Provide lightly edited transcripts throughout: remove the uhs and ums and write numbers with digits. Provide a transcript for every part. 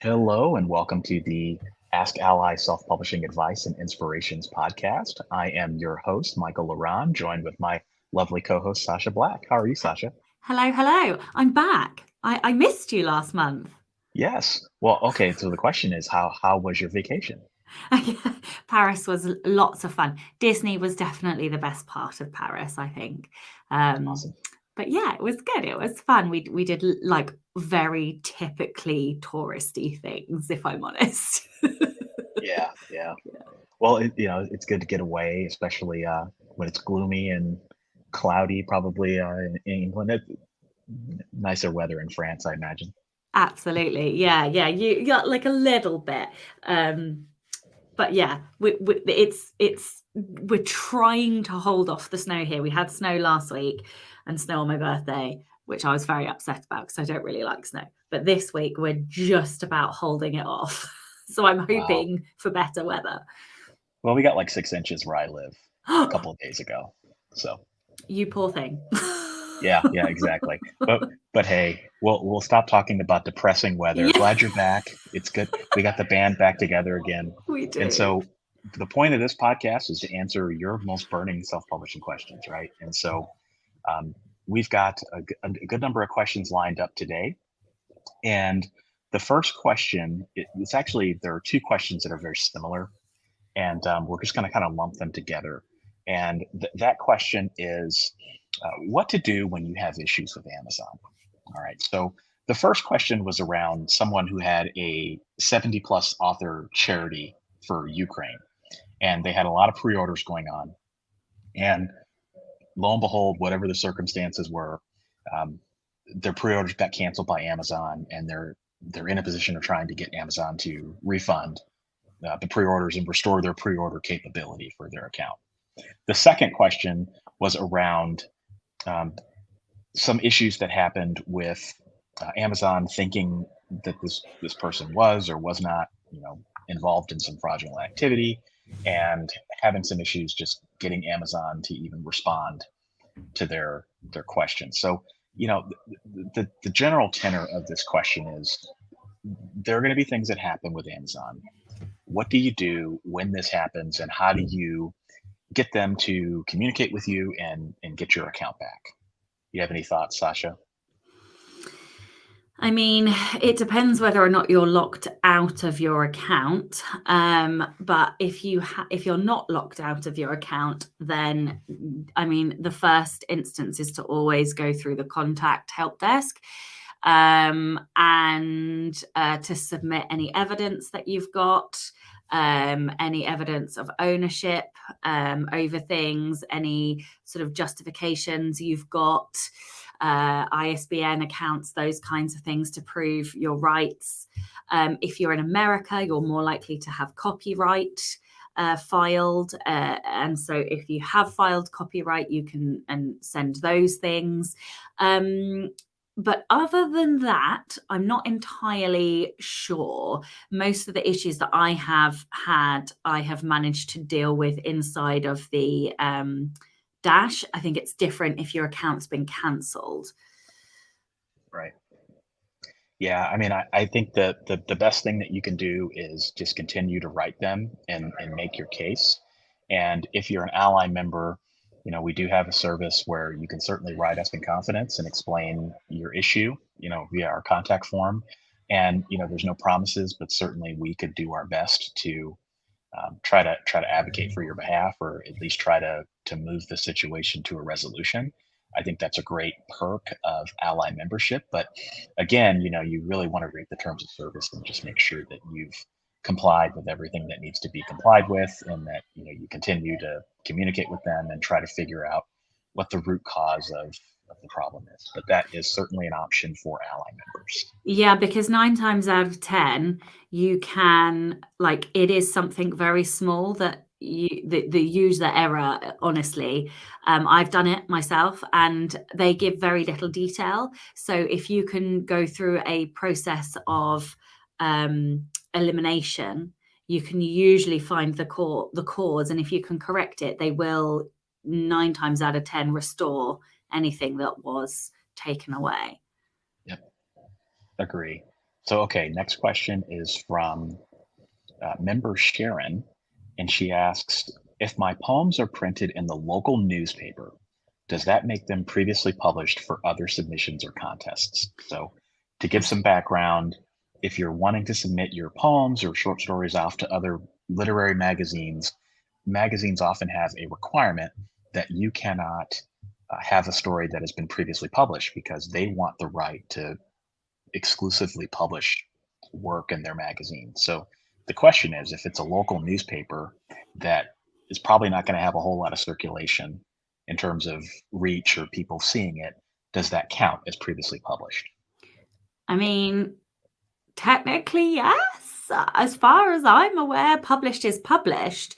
Hello and welcome to the AskALLi Self-Publishing Advice and Inspirations podcast. I am your host, Michael Ronn, joined with my lovely co-host, Sacha Black. How are you, Sacha? Hello, hello. I'm back. I missed you last month. Yes. Well, okay. So the question is, how was your vacation? Paris was lots of fun. Disney was definitely the best part of Paris, I think. Um, Awesome. but yeah, it was good. It was fun. We did like very typically touristy things, if I'm honest. Yeah, yeah. Well, it's good to get away, especially when it's gloomy and cloudy, probably in England. Nicer weather in France, I imagine. Absolutely. Yeah, yeah. You got like a little bit. Um, but yeah, we're trying to hold off the snow here. We had snow last week and snow on my birthday, which I was very upset about because I don't really like snow. But this week we're just about holding it off. So I'm Wow. hoping for better weather. Well, we got like 6 inches where I live a couple of days ago. So You poor thing. yeah, yeah, exactly. But hey, we'll stop talking about depressing weather. Yeah, Glad you're back. It's good. We got the band back together again. we And do. so the point of this podcast is to answer your most burning self-publishing questions, right? And so um, we've got a good number of questions lined up today. And the first question, it's actually, there are two questions that are very similar, and we're just going to kind of lump them together. And that question is what to do when you have issues with Amazon. All right. So the first question was around someone who had a 70 plus author charity for Ukraine, and they had a lot of pre orders going on. And lo and behold, whatever the circumstances were, um, their pre orders got canceled by Amazon, and they're in a position of trying to get Amazon to refund the pre-orders and restore their pre-order capability for their account. The second question was around um, some issues that happened with Amazon thinking that this person was or was not, involved in some fraudulent activity, and having some issues just getting Amazon to even respond to their questions. So, the general tenor of this question is there are going to be things that happen with Amazon. What do you do when this happens, and how do you get them to communicate with you and get your account back? You have any thoughts, Sasha? I mean, it depends whether or not you're locked out of your account. But if you're not locked out of your account, then I mean, the first instance is to always go through the contact help desk, and to submit any evidence that you've got, any evidence of ownership over things, any sort of justifications you've got, ISBN accounts, those kinds of things to prove your rights. If you're in America, you're more likely to have copyright filed. And so if you have filed copyright, you can send those things. But other than that, I'm not entirely sure. Most of the issues that I have had, I have managed to deal with inside of the Dash. I think it's different if your account's been cancelled. Right. Yeah, I mean, I think that the best thing that you can do is just continue to write them and make your case. And if you're an ally member, we do have a service where you can certainly write us in confidence and explain your issue, via our contact form. And there's no promises, but certainly we could do our best to try to advocate for your behalf, or at least try to move the situation to a resolution. I think that's a great perk of ally membership. But again, you really want to read the terms of service and just make sure that you've complied with everything that needs to be complied with, and that you continue to communicate with them and try to figure out what the root cause of the problem is. But that is certainly an option for ally members. Yeah, because 9 times out of 10, you can like, it is something very small that the user error, honestly. I've done it myself, and they give very little detail. So if you can go through a process of elimination, you can usually find the cause, and if you can correct it, they will 9 times out of 10 restore anything that was taken away. Yep, agree. So, okay, next question is from member Sharon, and she asks, if my poems are printed in the local newspaper, does that make them previously published for other submissions or contests? So to give some background, if you're wanting to submit your poems or short stories off to other literary magazines, magazines often have a requirement that you cannot have a story that has been previously published because they want the right to exclusively publish work in their magazine. So the question is, if it's a local newspaper that is probably not going to have a whole lot of circulation in terms of reach or people seeing it, does that count as previously published? I mean, technically, yes. As far as I'm aware, published is published,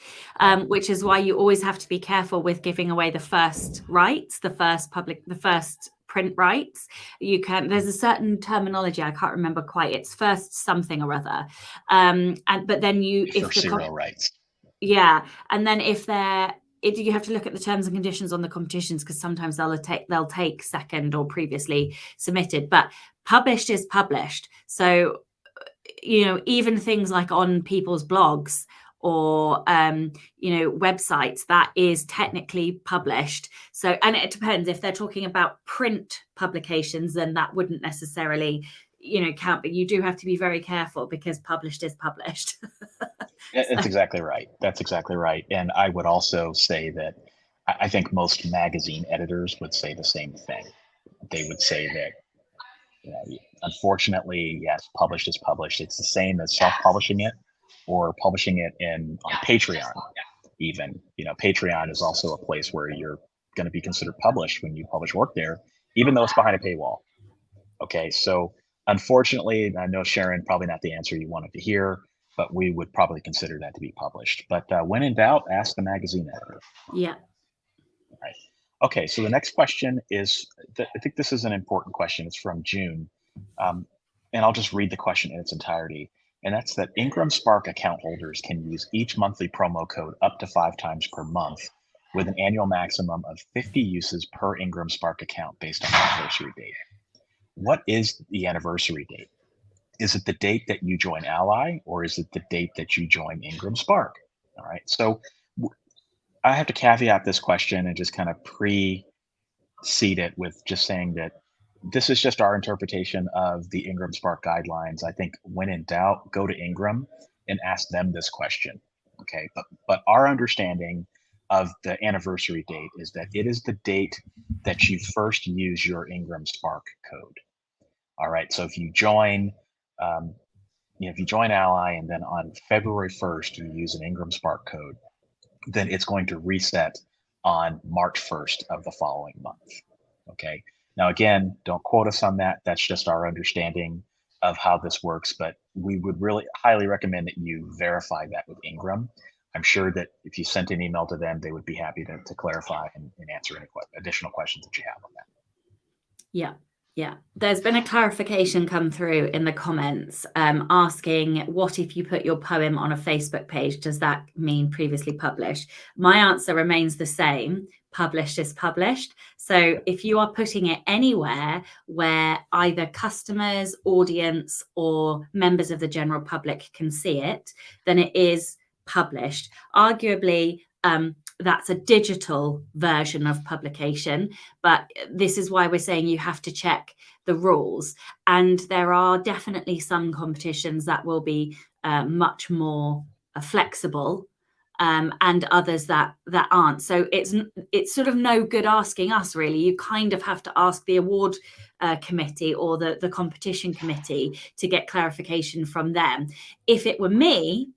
which is why you always have to be careful with giving away the first rights, the first print rights. There's a certain terminology, I can't remember quite, it's first something or other. But then First zero rights. Yeah, and then you have to look at the terms and conditions on the competitions, because sometimes they'll take second or previously submitted, but published is published. So even things like on people's blogs or websites, that is technically published. So, and it depends, if they're talking about print publications, then that wouldn't necessarily count, but you do have to be very careful because published is published. That's exactly right. That's exactly right. And I would also say that I think most magazine editors would say the same thing. They would say that, unfortunately, yes, published is published. It's the same as self-publishing it or publishing it on Patreon. Even, Patreon is also a place where you're going to be considered published when you publish work there, even though it's behind a paywall. Okay, so unfortunately, I know, Sharon, probably not the answer you wanted to hear, but we would probably consider that to be published. But when in doubt, ask the magazine editor. Yeah. All right. Okay, so the next question is, I think this is an important question. It's from June. And I'll just read the question in its entirety. And that's that Ingram Spark account holders can use each monthly promo code up to 5 times per month with an annual maximum of 50 uses per Ingram Spark account based on the anniversary date. What is the anniversary date? Is it the date that you join AskALLi, or is it the date that you join Ingram Spark? All right, so I have to caveat this question and just kind of precede it with just saying that this is just our interpretation of the Ingram Spark guidelines. I think when in doubt, go to Ingram and ask them this question. Okay, but our understanding of the anniversary date is that it is the date that you first use your Ingram Spark code. All right, so if you join, AskALLi and then on February 1st you use an Ingram Spark code, then it's going to reset on March 1st of the following month. Okay. Now, again, don't quote us on that. That's just our understanding of how this works, but we would really highly recommend that you verify that with Ingram. I'm sure that if you sent an email to them, they would be happy to clarify and answer any additional questions that you have on that. Yeah. Yeah, there's been a clarification come through in the comments asking, what if you put your poem on a Facebook page? Does that mean previously published? My answer remains the same. Published is published. So if you are putting it anywhere where either customers, audience, or members of the general public can see it, then it is published. Arguably, that's a digital version of publication, but this is why we're saying you have to check the rules. And there are definitely some competitions that will be much more flexible, and others that aren't. So it's sort of no good asking us, really. You kind of have to ask the award committee or the competition committee to get clarification from them. If it were me,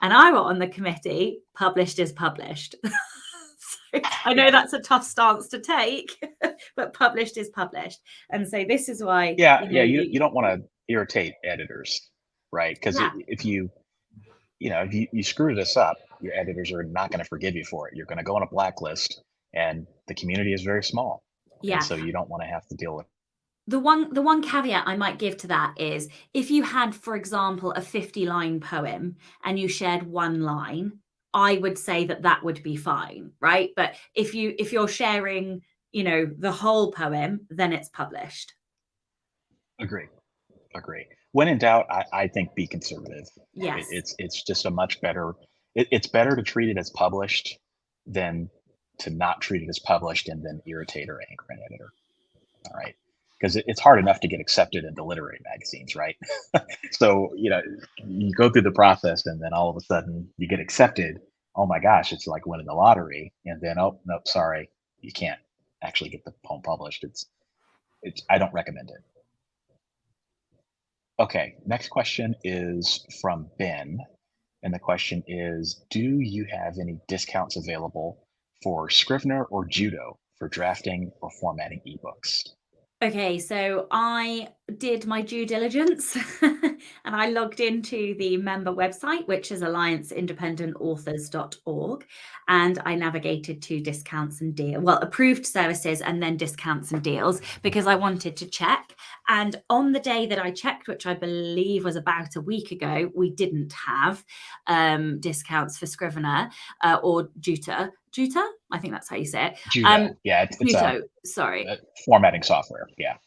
and I were on the committee, published is published. So I know that's a tough stance to take, but published is published. And so this is why... You don't want to irritate editors, right? Because if you screw this up, your editors are not going to forgive you for it. You're going to go on a blacklist, and the community is very small. Yeah. And so you don't want to have to deal with. The one caveat I might give to that is, if you had, for example, a 50-line poem and you shared one line, I would say that would be fine, right? But if you're sharing, the whole poem, then it's published. Agree. Agree. When in doubt, I think be conservative. Yes. It's just a much better. It's better to treat it as published than to not treat it as published and then irritate or anger an editor. All right, because it's hard enough to get accepted into literary magazines, right? So you go through the process and then all of a sudden you get accepted. Oh my gosh, it's like winning the lottery, and then oh nope, sorry, you can't actually get the poem published. It's I don't recommend it. Okay, next question is from Ben. And the question is, do you have any discounts available for Scrivener or Jutoh for drafting or formatting ebooks? Okay, so I did my due diligence and I logged into the member website, which is allianceindependentauthors.org, and I navigated to discounts and approved services and then discounts and deals because I wanted to check. And on the day that I checked, which I believe was about a week ago, we didn't have discounts for Scrivener or Jutoh. Jutoh? I think that's how you say it. Jutoh, yeah, it's Jutoh, sorry. a formatting software. Yeah.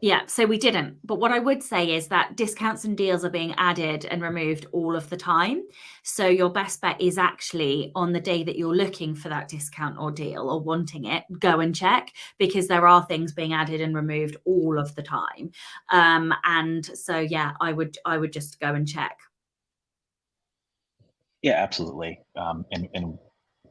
Yeah. So we didn't. But what I would say is that discounts and deals are being added and removed all of the time. So your best bet is actually on the day that you're looking for that discount or deal or wanting it, go and check, because there are things being added and removed all of the time. And so, yeah, I would just go and check. Yeah, absolutely. And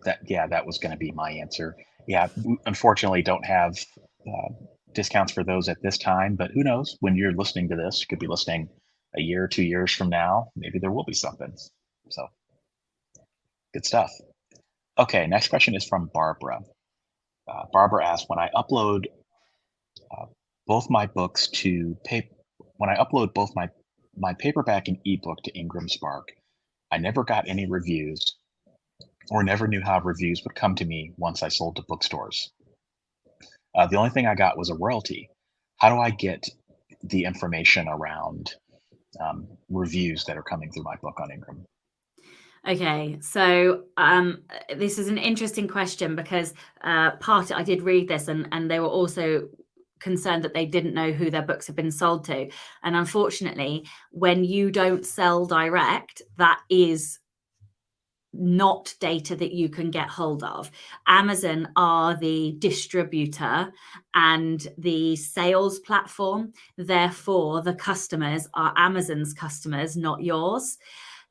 that was going to be my answer. Yeah, unfortunately, don't have uh, discounts for those at this time, but who knows? When you're listening to this, you could be listening a year or 2 years from now. Maybe there will be something. So good stuff. Okay, next question is from Barbara. Barbara asks, when I upload uh, both my books to paper, when I upload both my paperback and ebook to Ingram Spark, I never got any reviews or never knew how reviews would come to me once I sold to bookstores. The only thing I got was a royalty. How do I get the information around reviews that are coming through my book on Ingram? Okay, so this is an interesting question because I did read this and they were also concerned that they didn't know who their books have been sold to. And unfortunately, when you don't sell direct, that is not data that you can get hold of. Amazon are the distributor and the sales platform. Therefore, the customers are Amazon's customers, not yours.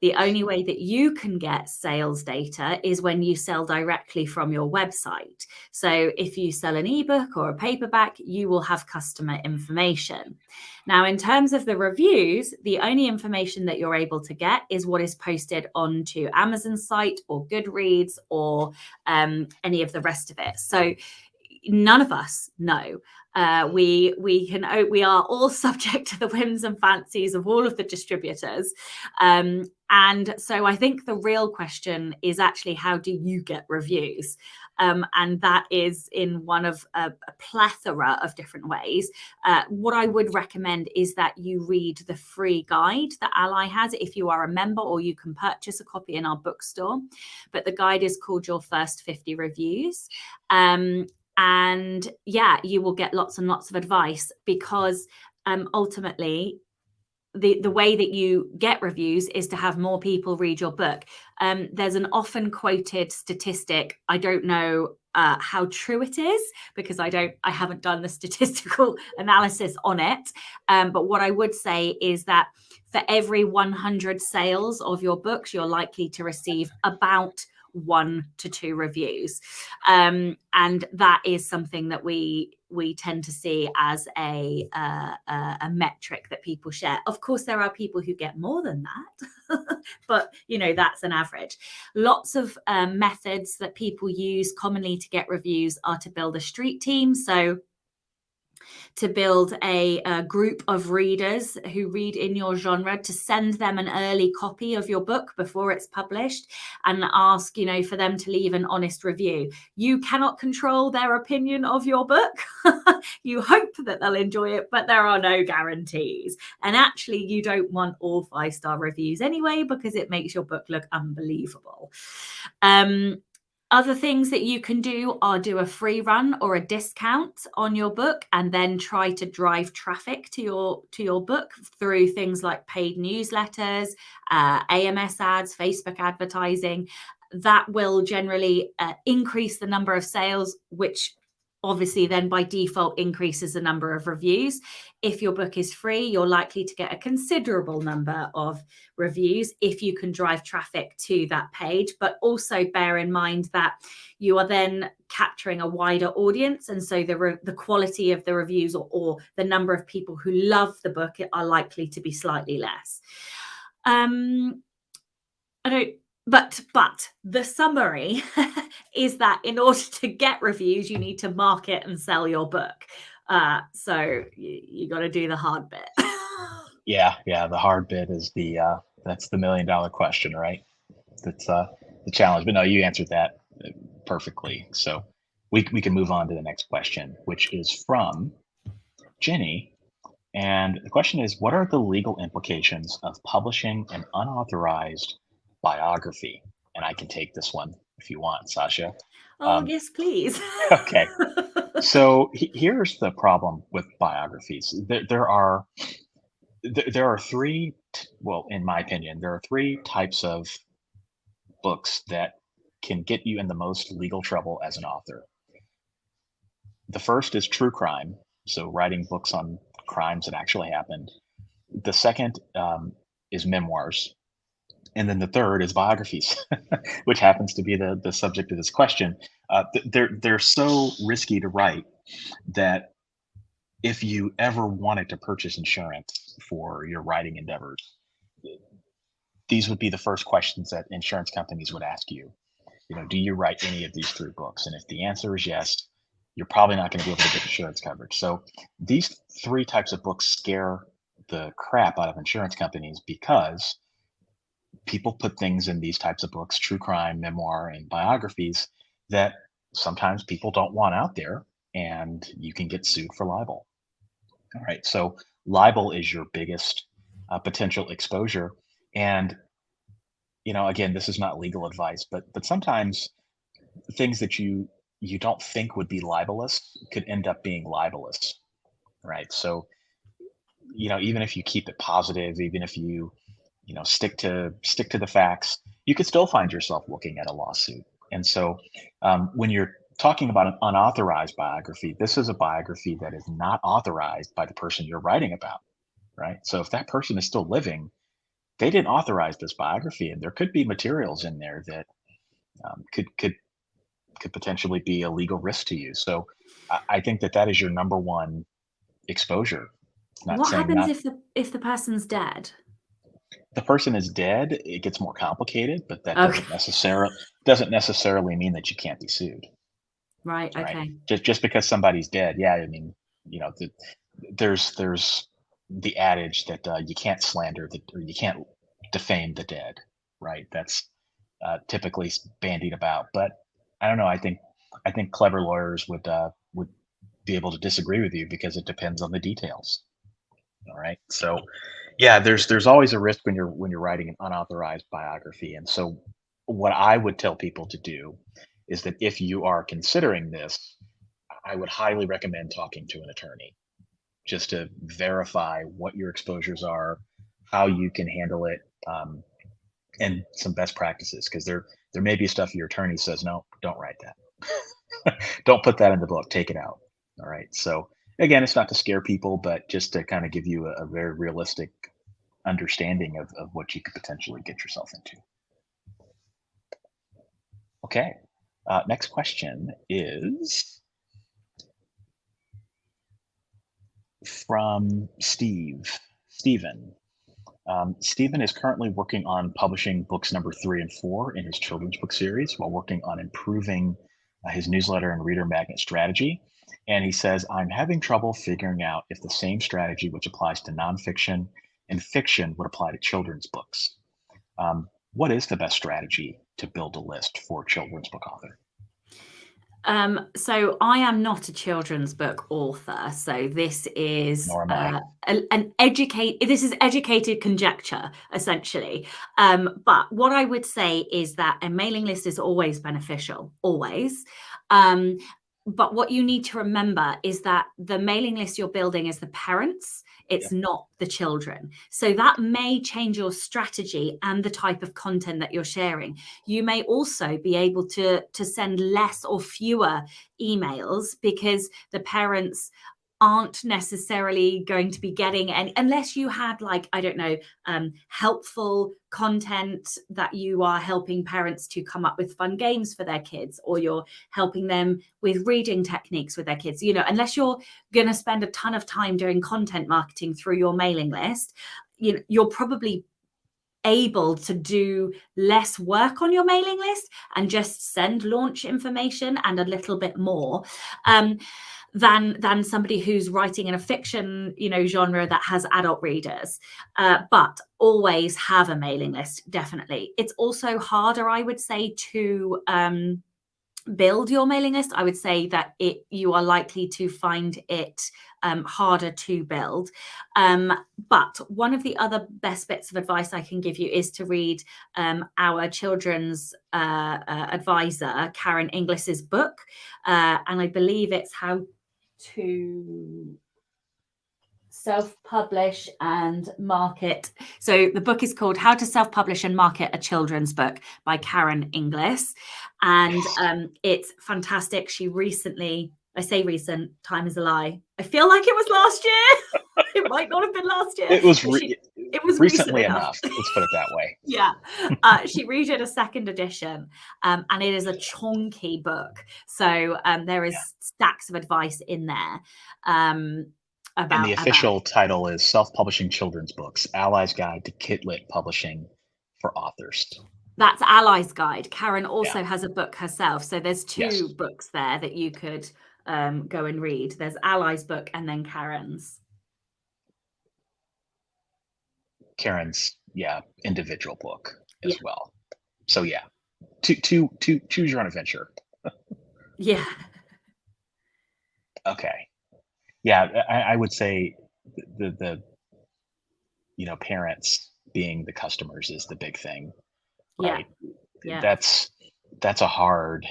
The only way that you can get sales data is when you sell directly from your website. So if you sell an ebook or a paperback, you will have customer information. Now, in terms of the reviews, the only information that you're able to get is what is posted onto Amazon's site or Goodreads or any of the rest of it. So none of us know. We are all subject to the whims and fancies of all of the distributors. And so I think the real question is actually, how do you get reviews? And that is in one of a plethora of different ways. What I would recommend is that you read the free guide that AskALLi has if you are a member, or you can purchase a copy in our bookstore. But the guide is called Your First 50 Reviews. And yeah, you will get lots and lots of advice because ultimately the way that you get reviews is to have more people read your book. There's an often quoted statistic. I don't know how true it is because I haven't done the statistical analysis on it. But what I would say is that for every 100 sales of your books, you're likely to receive about 1 to 2 reviews. And that is something that we tend to see as a metric that people share. Of course, there are people who get more than that, but that's an average. Lots of methods that people use commonly to get reviews are to build a street team. So to build a group of readers who read in your genre, to send them an early copy of your book before it's published and ask, for them to leave an honest review. You cannot control their opinion of your book. You hope that they'll enjoy it, but there are no guarantees. And actually, you don't want all 5-star reviews anyway, because it makes your book look unbelievable. Other things that you can do are do a free run or a discount on your book, and then try to drive traffic to your book through things like paid newsletters, AMS ads, Facebook advertising. That will generally increase the number of sales, which obviously then by default increases the number of reviews. If your book is free, you're likely to get a considerable number of reviews if you can drive traffic to that page. But also bear in mind that you are then capturing a wider audience, and so the quality of the reviews or the number of people who love the book are likely to be slightly less. But the summary is that in order to get reviews, you need to market and sell your book. So you got to do the hard bit. Yeah. The hard bit is that's the $1 million question, right? That's the challenge. But no, you answered that perfectly. So we can move on to the next question, which is from Jenny. And the question is, what are the legal implications of publishing an unauthorized biography? And I can take this one if you want, Sacha. Yes, please. Okay. So here's the problem with biographies. There are three, well, in my opinion, there are three types of books that can get you in the most legal trouble as an author. The first is true crime, so writing books on crimes that actually happened. The second is memoirs. And then the third is biographies, which happens to be the subject of this question. They're so risky to write that if you ever wanted to purchase insurance for your writing endeavors, these would be the first questions that insurance companies would ask you. Do you write any of these three books? And if the answer is yes, you're probably not going to be able to get insurance coverage. So these three types of books scare the crap out of insurance companies because people put things in these types of books, true crime, memoir, and biographies, that sometimes people don't want out there, and you can get sued for libel. All right. So libel is your biggest potential exposure. And, again, this is not legal advice, but sometimes things that you don't think would be libelous could end up being libelous. Right. So, even if you keep it positive, even if you stick to the facts, you could still find yourself looking at a lawsuit. And so when you're talking about an unauthorized biography, this is a biography that is not authorized by the person you're writing about, right? So if that person is still living, they didn't authorize this biography, and there could be materials in there that could potentially be a legal risk to you. So I think that is your number one exposure. What happens if the person's dead? The person is dead, it gets more complicated, but that Okay. doesn't necessarily mean that you can't be sued. Right. Right? Okay. Just because somebody's dead, yeah. I mean, there's the adage that you can't slander or you can't defame the dead, right? That's typically bandied about, but I don't know. I think clever lawyers would be able to disagree with you because it depends on the details. All right. So yeah, there's always a risk when you're writing an unauthorized biography. And so what I would tell people to do is that if you are considering this, I would highly recommend talking to an attorney just to verify what your exposures are, how you can handle it, and some best practices, because there may be stuff your attorney says, no, don't write that. Don't put that in the book, take it out. All right. So again, it's not to scare people, but just to kind of give you a very realistic understanding of what you could potentially get yourself into. Okay. Next question is from Stephen. Stephen is currently working on publishing books number 3 and 4 in his children's book series while working on improving his newsletter and reader magnet strategy. And he says, I'm having trouble figuring out if the same strategy which applies to nonfiction and fiction would apply to children's books. What is the best strategy to build a list for a children's book author? So I am not a children's book author. So this is Nor am I. this is educated conjecture, essentially. But what I would say is that a mailing list is always beneficial, always. But what you need to remember is that the mailing list you're building is the parents, it's not the children. So that may change your strategy and the type of content that you're sharing. You may also be able to send less or fewer emails because the parents aren't necessarily going to be getting any, unless you had, like, I don't know, helpful content that you are helping parents to come up with fun games for their kids, or you're helping them with reading techniques with their kids. Unless you're going to spend a ton of time doing content marketing through your mailing list, you're probably able to do less work on your mailing list and just send launch information and a little bit more. Than somebody who's writing in a fiction, genre that has adult readers. But always have a mailing list, definitely. It's also harder, I would say, to build your mailing list. I would say that you are likely to find it harder to build. But one of the other best bits of advice I can give you is to read our children's advisor, Karen Inglis's book. And I believe it's How to Self-Publish and Market. So the book is called How to Self-Publish and Market a Children's Book by Karen Inglis. And it's fantastic. She recently, I say recent, time is a lie, I feel like it was last year. It might not have been last year. It was recently enough. Let's put it that way. Yeah. She redid a second edition, and it is a chunky book. So there is stacks of advice in there. And the official title is Self-Publishing Children's Books, AskALLi's Guide to Kitlit Publishing for Authors. That's AskALLi's Guide. Karen also has a book herself. So there's two books there that you could go and read. There's AskALLi's book and then Karen's. Karen's, individual book as well. So to choose your own adventure. Yeah. Okay. Yeah, I would say the parents being the customers is the big thing, right? Yeah. That's a hard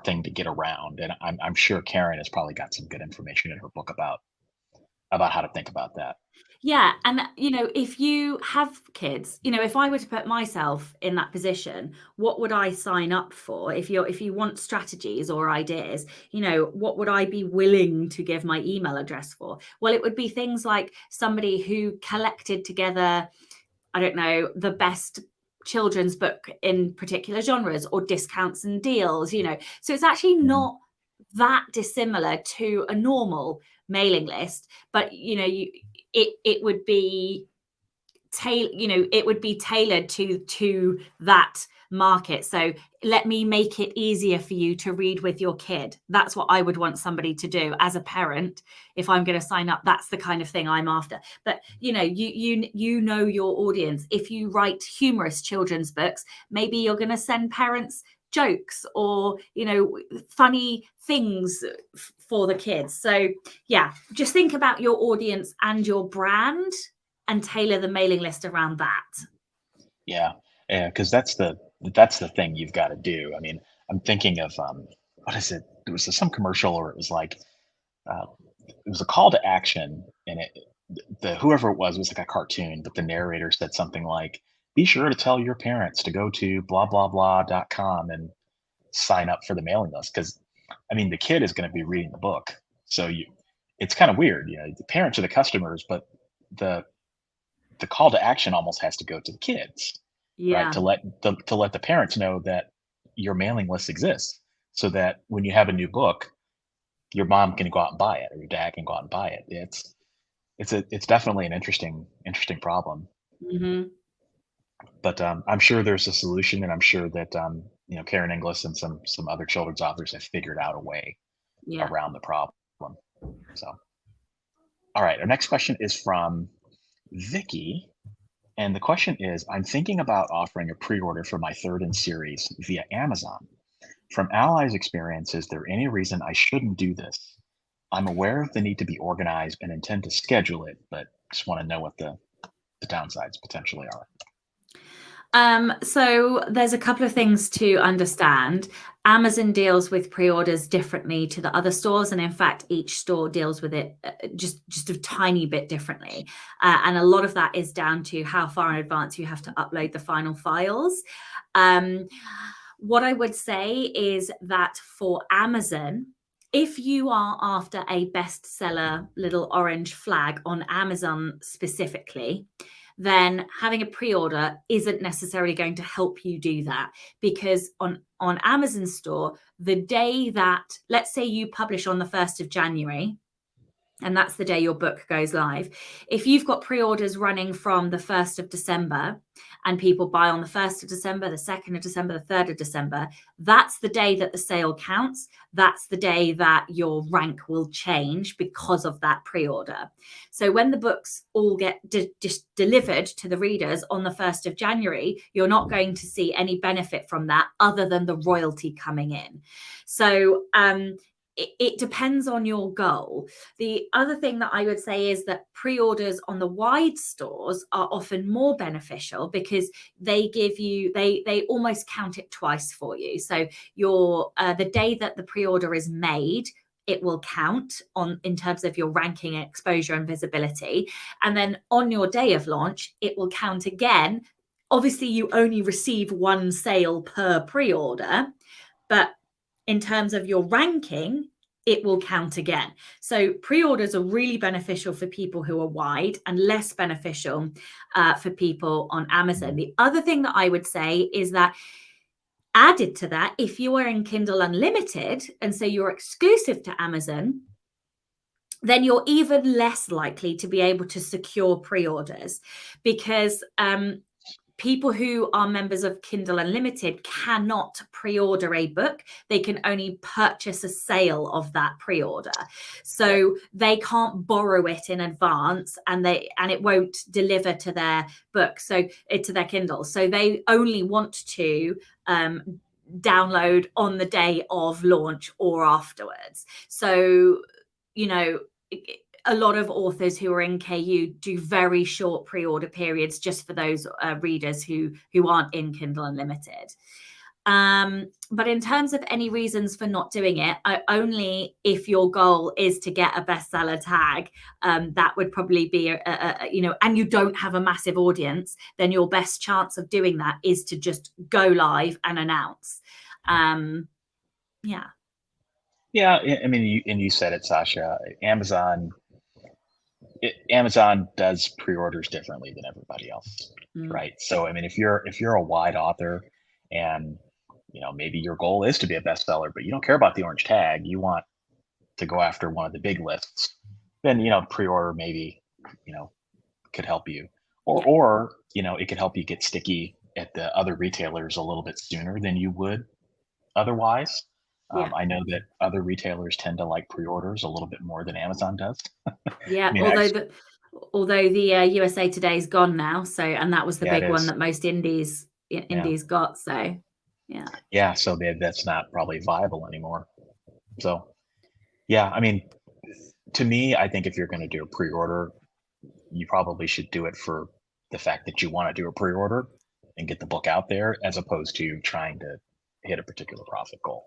thing to get around, and I'm sure Karen has probably got some good information in her book about how to think about that. Yeah. And, if you have kids, if I were to put myself in that position, what would I sign up for? If you want strategies or ideas, what would I be willing to give my email address for? Well, it would be things like somebody who collected together, I don't know, the best children's book in particular genres or discounts and deals, So it's actually not that dissimilar to a normal mailing list, but it would be tailored to that market. So let me make it easier for you to read with your kid. That's what I would want somebody to do as a parent. If I'm going to sign up, that's the kind of thing I'm after. But you know your audience. If you write humorous children's books, maybe you're going to send parents jokes or funny things for the kids. So just think about your audience and your brand and tailor the mailing list around that. Because that's the thing you've got to do. I mean, I'm thinking of what is it? There was some commercial, or it was like it was a call to action, and whoever it was like a cartoon, but the narrator said something like, "Be sure to tell your parents to go to blah blah blah.com and sign up for the mailing list," because I mean the kid is going to be reading the book, so it's kind of weird. The parents are the customers, but the call to action almost has to go to the kids, right? To let the parents know that your mailing list exists, so that when you have a new book, your mom can go out and buy it, or your dad can go out and buy it. It's definitely an interesting problem. Mm-hmm. But I'm sure there's a solution, and I'm sure that Karen Inglis and some other children's authors have figured out a way around the problem. So, all right, our next question is from Vicky, and the question is: I'm thinking about offering a pre-order for my third in series via Amazon. From Alli's experience, is there any reason I shouldn't do this? I'm aware of the need to be organized and intend to schedule it, but just want to know what the downsides potentially are. So there's a couple of things to understand. Amazon deals with pre-orders differently to the other stores, and in fact, each store deals with it just a tiny bit differently. And a lot of that is down to how far in advance you have to upload the final files. What I would say is that for Amazon, if you are after a bestseller little orange flag on Amazon specifically, then having a pre-order isn't necessarily going to help you do that, because on Amazon store, the day that, let's say you publish on the 1st of January, and that's the day your book goes live. If you've got pre-orders running from the 1st of December and people buy on the 1st of December, the 2nd of December, the 3rd of December, that's the day that the sale counts. That's the day that your rank will change because of that pre-order. So when the books all get delivered to the readers on the 1st of January, you're not going to see any benefit from that other than the royalty coming in. So, it depends on your goal. The other thing that I would say is that pre-orders on the wide stores are often more beneficial because they give you, they almost count it twice for you. So the day that the pre-order is made, it will count in terms of your ranking, exposure, and visibility. And then on your day of launch, it will count again. Obviously, you only receive one sale per pre-order, but in terms of your ranking, it will count again. So pre-orders are really beneficial for people who are wide and less beneficial for people on Amazon. The other thing that I would say is that added to that, if you are in Kindle Unlimited, and so you're exclusive to Amazon, then you're even less likely to be able to secure pre-orders, because people who are members of Kindle Unlimited cannot pre-order a book. They can only purchase a sale of that pre-order. So they can't borrow it in advance, and it won't deliver to their book, to their Kindle. So they only want to download on the day of launch or afterwards. So, a lot of authors who are in KU do very short pre-order periods just for those readers who aren't in Kindle Unlimited. But in terms of any reasons for not doing it, only if your goal is to get a bestseller tag, that would probably be and you don't have a massive audience, then your best chance of doing that is to just go live and announce. Yeah, I mean, you said it, Sacha. Amazon does pre-orders differently than everybody else, right? So, I mean, if you're a wide author and maybe your goal is to be a bestseller, but you don't care about the orange tag, you want to go after one of the big lists, then pre-order maybe could help you, or it could help you get sticky at the other retailers a little bit sooner than you would otherwise. I know that other retailers tend to like pre-orders a little bit more than Amazon does. Yeah, I mean, although the USA Today is gone now, so, and that was the big one that most indies got. So yeah, so that's not probably viable anymore. So yeah, I mean, to me, I think if you're going to do a pre-order, you probably should do it for the fact that you want to do a pre-order and get the book out there, as opposed to trying to hit a particular profit goal.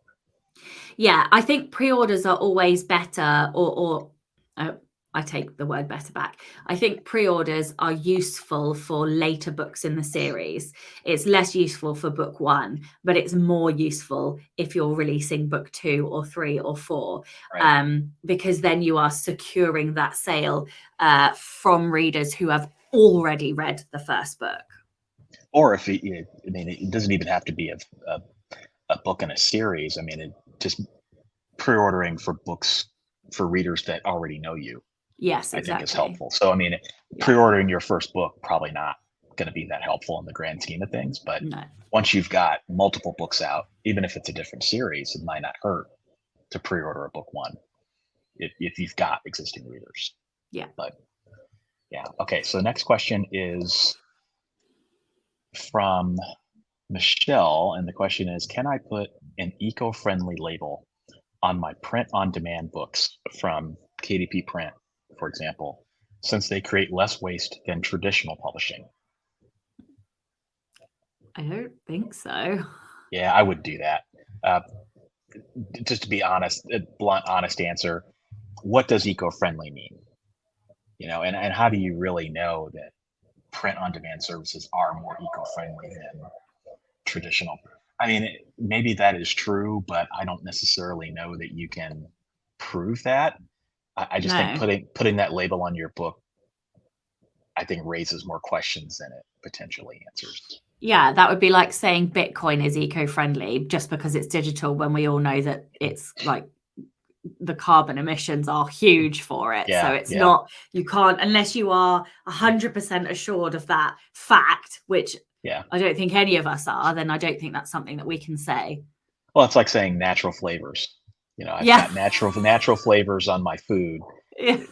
Yeah, I think pre-orders are always better, or I take the word better back. I think pre-orders are useful for later books in the series. It's less useful for book one, but it's more useful if you're releasing book 2 or 3 or 4, Right. because then you are securing that sale from readers who have already read the first book. Or if it doesn't even have to be a book in a series. I mean, just pre-ordering for books for readers that already know you. Yes, exactly. I think is helpful. So, I mean, pre-ordering your first book, probably not going to be that helpful in the grand scheme of things. But once you've got multiple books out, even if it's a different series, it might not hurt to pre-order a book one if you've got existing readers. Yeah. But yeah. Okay. So the next question is from Michelle, and the question is, can I put an eco-friendly label on my print-on-demand books from KDP Print, for example, since they create less waste than traditional publishing? I don't think so. Yeah, I would do that. Just to be honest, a blunt, honest answer, what does eco-friendly mean? And how do you really know that print-on-demand services are more eco-friendly than traditional? I mean, maybe that is true, but I don't necessarily know that you can prove that. I just think No. putting that label on your book, I think raises more questions than it potentially answers. Yeah, that would be like saying Bitcoin is eco-friendly just because it's digital, when we all know that it's like the carbon emissions are huge for it. So Yeah, it's yeah, not, you can't, unless you are 100% assured of that fact, which yeah. I don't think any of us are, then I don't think that's something that we can say. Well, it's like saying natural flavors. I've Yeah. got natural flavors on my food. Yeah.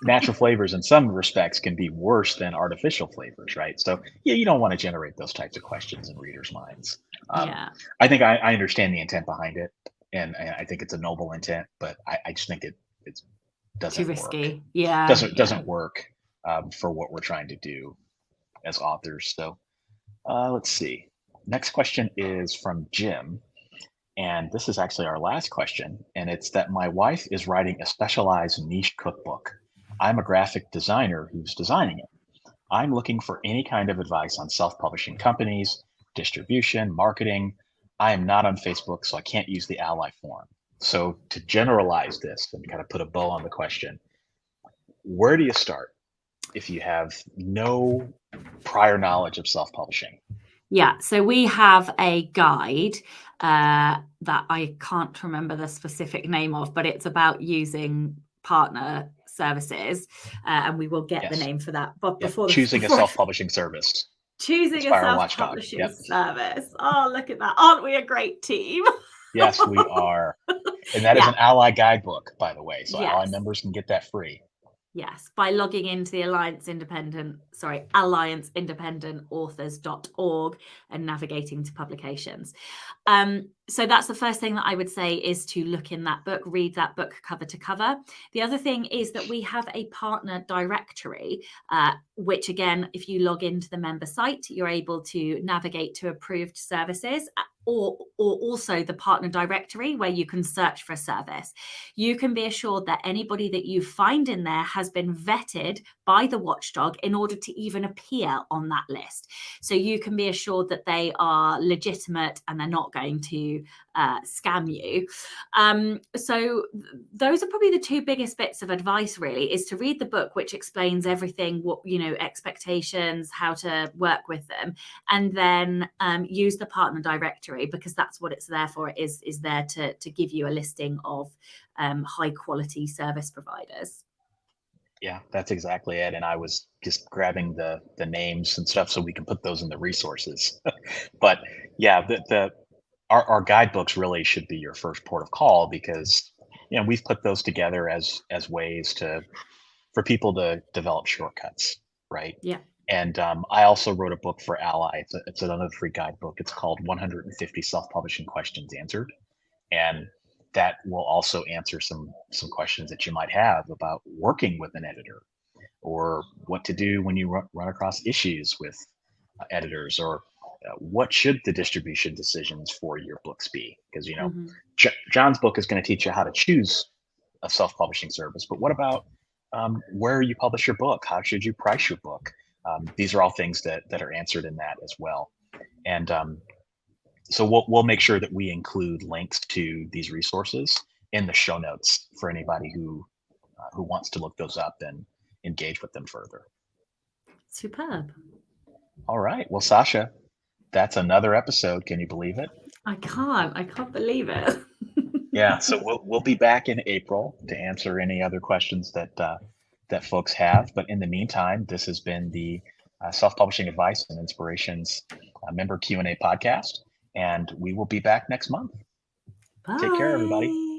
Natural flavors in some respects can be worse than artificial flavors, right? So yeah, you don't want to generate those types of questions in readers' minds. Um, Yeah. I think I understand the intent behind it, and I think it's a noble intent, but I just think it Too doesn't work. risky. Yeah. Doesn't Yeah. doesn't work for what we're trying to do as authors. So let's see. Next question is from Jim, and this is actually our last question, and it's that my wife is writing a specialized niche cookbook. I'm a graphic designer who's designing it. I'm looking for any kind of advice on self publishing companies, distribution, marketing. I am not on Facebook, so I can't use the AllALli form. So, to generalize this and kind of put a bow on the question, where do you start if you have no prior knowledge of self publishing? Yeah, so we have a guide that I can't remember the specific name of, but it's about using partner services, and we will get the Yes. name for that. But Yep. before Choosing a before self publishing service. choosing a Inspire a watchdog. self-publishing Yep. service. Oh, look at that! Aren't we a great team? Yes, we are. And that is Yeah. an AllALli guidebook, by the way. So AllALli Yes. members can get that free. Yes, by logging into the allianceindependentauthors.org and navigating to publications. So that's the first thing that I would say, is to look in that book, read that book cover to cover. The other thing is that we have a partner directory, which again, if you log into the member site, you're able to navigate to approved services, or also the partner directory where you can search for a service. You can be assured that anybody that you find in there has been vetted by the watchdog in order to even appear on that list. So you can be assured that they are legitimate and they're not going to scam you. So those are probably the two biggest bits of advice, really, is to read the book, which explains everything, what, expectations, how to work with them, and then use the partner directory, because that's what it's there for. It is there to give you a listing of high quality service providers. Yeah, that's exactly it. And I was just grabbing the names and stuff so we can put those in the resources. But yeah, our guidebooks really should be your first port of call, because we've put those together as ways for people to develop shortcuts, right? Yeah. And I also wrote a book for AllALli. It's another free guidebook. It's called 150 Self-Publishing Questions Answered, and that will also answer some questions that you might have about working with an editor, or what to do when you run across issues with editors, or what should the distribution decisions for your books be? Because Mm-hmm. John's book is going to teach you how to choose a self-publishing service, but what about where you publish your book? How should you price your book? These are all things that are answered in that as well. And so we'll make sure that we include links to these resources in the show notes for anybody who wants to look those up and engage with them further. Superb. All right. Well, Sacha, that's another episode. Can you believe it? I can't believe it. Yeah. So we'll be back in April to answer any other questions that folks have. But in the meantime, this has been the Self-Publishing Advice and Inspirations Member Q&A podcast, and we will be back next month. Bye. Take care, everybody.